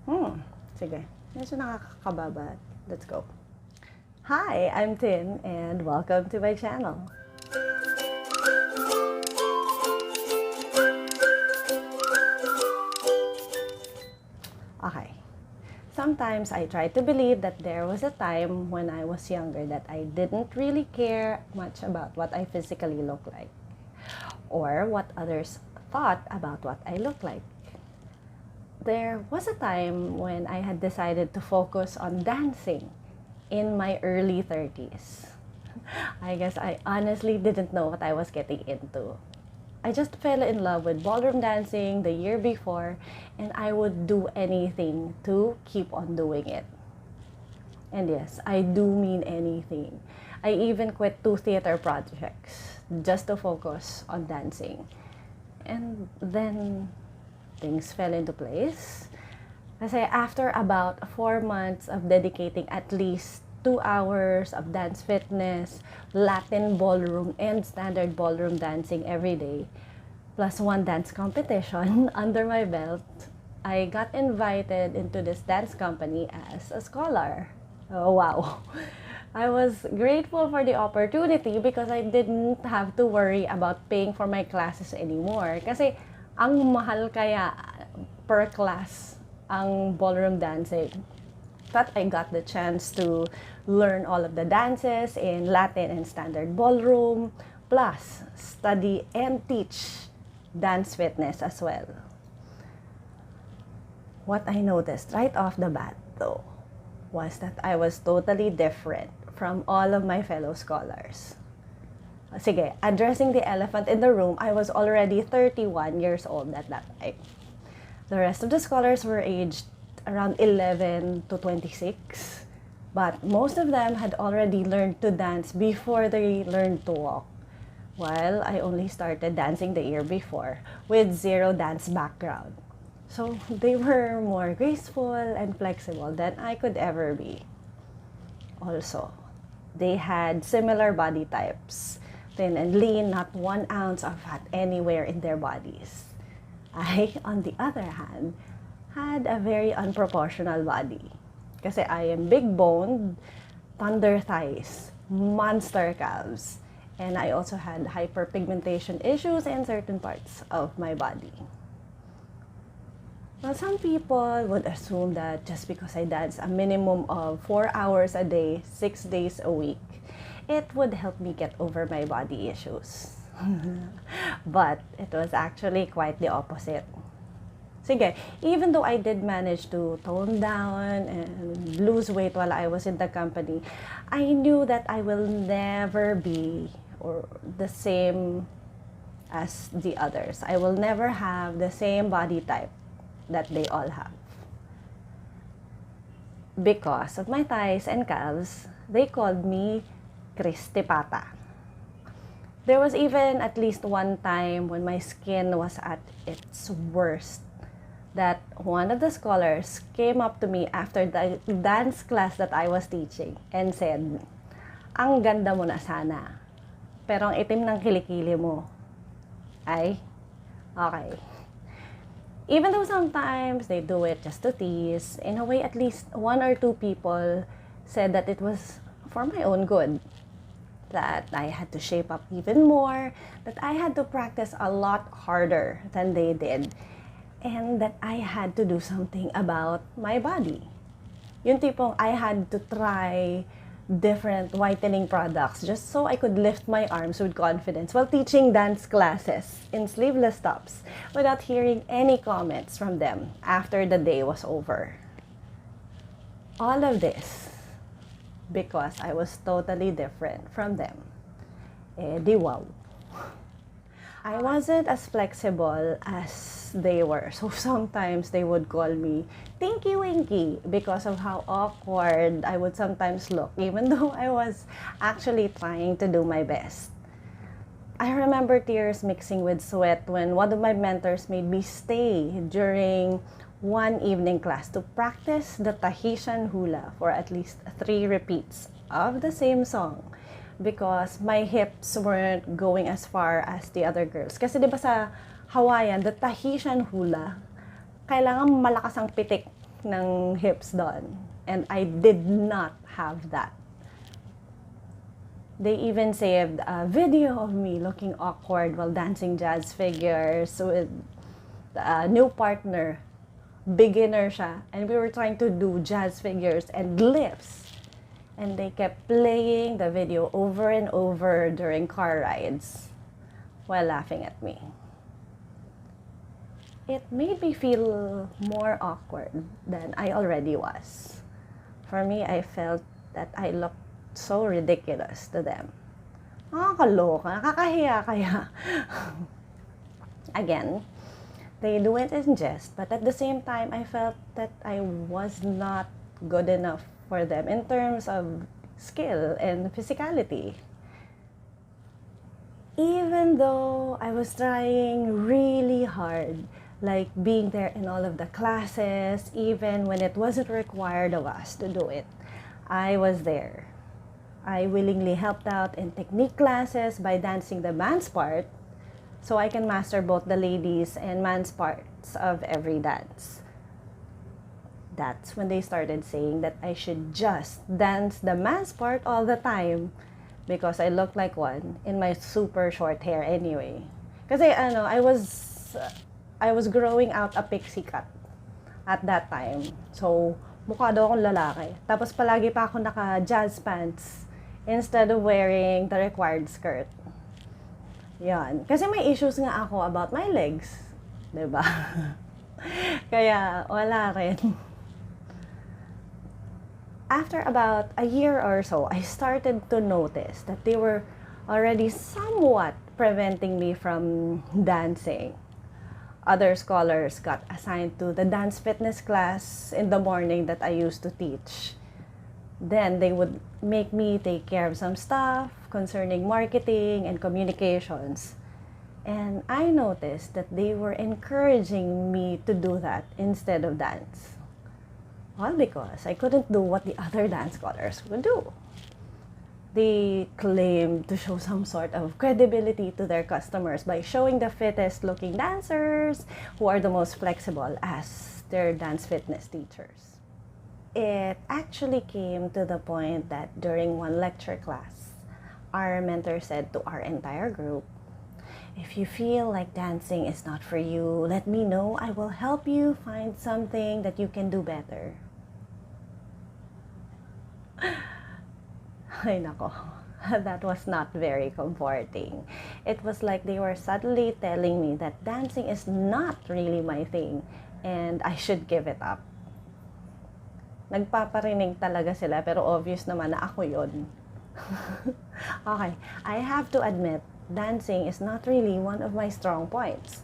Sige. Medyo nakakababa. Let's go. Hi, I'm Tin and welcome to my channel. Okay. Sometimes I try to believe that there was a time when I was younger that I didn't really care much about what I physically look like or what others thought about what I look like. There was a time when I had decided to focus on dancing in my early 30s. I guess I honestly didn't know what I was getting into. I just fell in love with ballroom dancing the year before, and I would do anything to keep on doing it. And yes, I do mean anything. I even quit 2 theater projects just to focus on dancing. And then things fell into place. Kasi after about 4 months of dedicating at least 2 hours of dance fitness, Latin ballroom, and standard ballroom dancing every day, plus 1 dance competition under my belt, I got invited into this dance company as a scholar. Oh, wow. I was grateful for the opportunity because I didn't have to worry about paying for my classes anymore. Kasi ang mahal kaya per class ang ballroom dancing. But I got the chance to learn all of the dances in Latin and standard ballroom, plus study and teach dance fitness as well. What I noticed right off the bat, though, was that I was totally different from all of my fellow scholars. Sige, addressing the elephant in the room, I was already 31 years old at that time. The rest of the scholars were aged around 11 to 26, but most of them had already learned to dance before they learned to walk, while I only started dancing the year before with 0 dance background. So they were more graceful and flexible than I could ever be. Also, they had similar body types, thin and lean, not 1 ounce of fat anywhere in their bodies. I, on the other hand, had a very unproportional body. Kasi I am big-boned, thunder thighs, monster calves, and I also had hyperpigmentation issues in certain parts of my body. Well, some people would assume that just because I dance a minimum of 4 hours a day, 6 days a week, it would help me get over my body issues. But it was actually quite the opposite. Sige, even though I did manage to tone down and lose weight while I was in the company, I knew that I will never be the same as the others. I will never have the same body type that they all have. Because of my thighs and calves, they called me Cristipata. There was even at least one time when my skin was at its worst that one of the scholars came up to me after the dance class that I was teaching and said, "Ang ganda mo na sana, pero ang itim ng kilikili mo." Ay, okay. Even though sometimes they do it just to tease, in a way at least 1 or 2 people said that it was for my own good. That I had to shape up even more, that I had to practice a lot harder than they did, and that I had to do something about my body. Yung tipong I had to try different whitening products just so I could lift my arms with confidence while teaching dance classes in sleeveless tops without hearing any comments from them after the day was over. All of this because I was totally different from them. Di wow. I wasn't as flexible as they were. So sometimes they would call me Tinky Winky because of how awkward I would sometimes look, even though I was actually trying to do my best. I remember tears mixing with sweat when one of my mentors made me stay during one evening class to practice the Tahitian hula for at least 3 repeats of the same song because my hips weren't going as far as the other girls. Kasi diba sa Hawaiian, the Tahitian hula, kailangan malakas ang pitik ng hips doon. And I did not have that. They even saved a video of me looking awkward while dancing jazz figures with a new partner. Beginner siya. And we were trying to do jazz figures and lifts. And they kept playing the video over and over during car rides while laughing at me. It made me feel more awkward than I already was. For me, I felt that I looked so ridiculous to them. Nakakaloka, nakakahiya kaya. Again, they do it in jest, but at the same time, I felt that I was not good enough for them in terms of skill and physicality. Even though I was trying really hard, like being there in all of the classes, even when it wasn't required of us to do it, I was there. I willingly helped out in technique classes by dancing the man's part so I can master both the ladies and man's parts of every dance. That's when they started saying that I should just dance the man's part all the time because I look like one in my super short hair anyway. Kasi I was growing out a pixie cut at that time. So, mukha daw akong lalaki. Tapos palagi pa ako naka-jazz pants instead of wearing the required skirt. Yan. Kasi may issues nga ako about my legs. Diba? Kaya, wala rin. After about a year or so, I started to notice that they were already somewhat preventing me from dancing. Other scholars got assigned to the dance fitness class in the morning that I used to teach. Then they would make me take care of some stuff concerning marketing and communications. And I noticed that they were encouraging me to do that instead of dance. All because I couldn't do what the other dance scholars would do. They claimed to show some sort of credibility to their customers by showing the fittest looking dancers who are the most flexible as their dance fitness teachers. It actually came to the point that during one lecture class, our mentor said to our entire group, "If you feel like dancing is not for you, let me know. I will help you find something that you can do better." Ay nako, that was not very comforting. It was like they were subtly telling me that dancing is not really my thing and I should give it up. Nagpaparinig talaga sila pero obvious naman na ako yun. Okay, I have to admit, dancing is not really one of my strong points.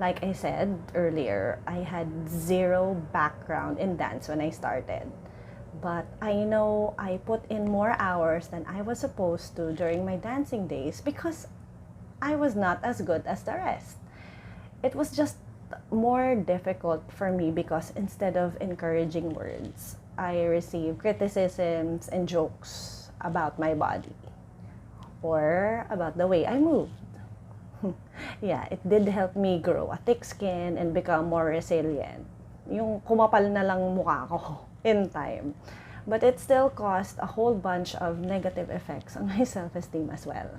Like I said earlier, I had zero background in dance when I started. But I know I put in more hours than I was supposed to during my dancing days because I was not as good as the rest. It was just more difficult for me because instead of encouraging words, I received criticisms and jokes about my body or about the way I moved. Yeah, it did help me grow a thick skin and become more resilient. Yung kumapal na lang mukha ko in time. But it still caused a whole bunch of negative effects on my self-esteem as well.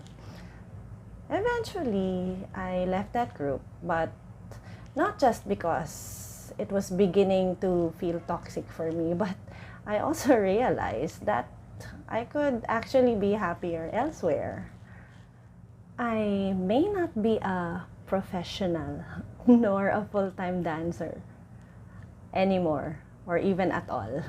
Eventually, I left that group, but not just because it was beginning to feel toxic for me, but I also realized that I could actually be happier elsewhere. I may not be a professional nor a full-time dancer anymore, or even at all.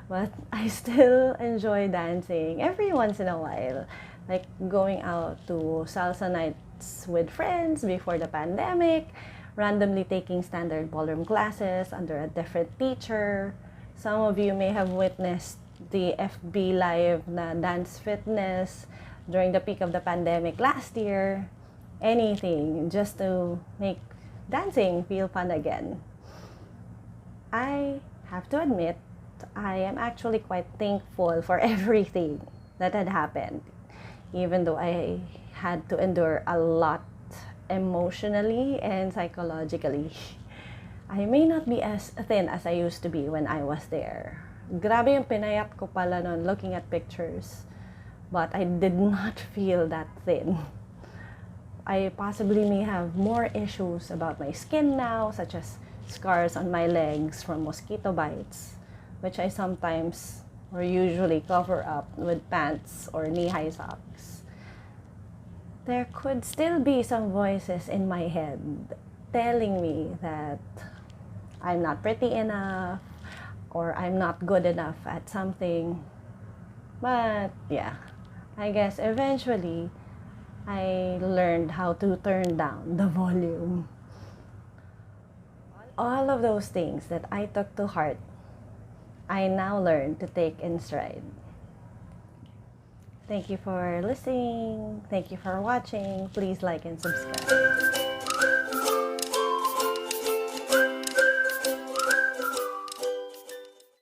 But I still enjoy dancing every once in a while, like going out to salsa nights with friends before the pandemic, randomly taking standard ballroom classes under a different teacher. Some of you may have witnessed the FB Live na dance fitness during the peak of the pandemic last year. Anything just to make dancing feel fun again. I have to admit, I am actually quite thankful for everything that had happened, even though I had to endure a lot emotionally and psychologically. I may not be as thin as I used to be when I was there. Grabe yung pinayat ko pala nun looking at pictures. But I did not feel that thin. I possibly may have more issues about my skin now, such as scars on my legs from mosquito bites, which I sometimes or usually cover up with pants or knee-high socks. There could still be some voices in my head telling me that I'm not pretty enough or I'm not good enough at something. But yeah, I guess eventually I learned how to turn down the volume. All of those things that I took to heart, I now learn to take in stride. Thank you for listening. Thank you for watching. Please like and subscribe.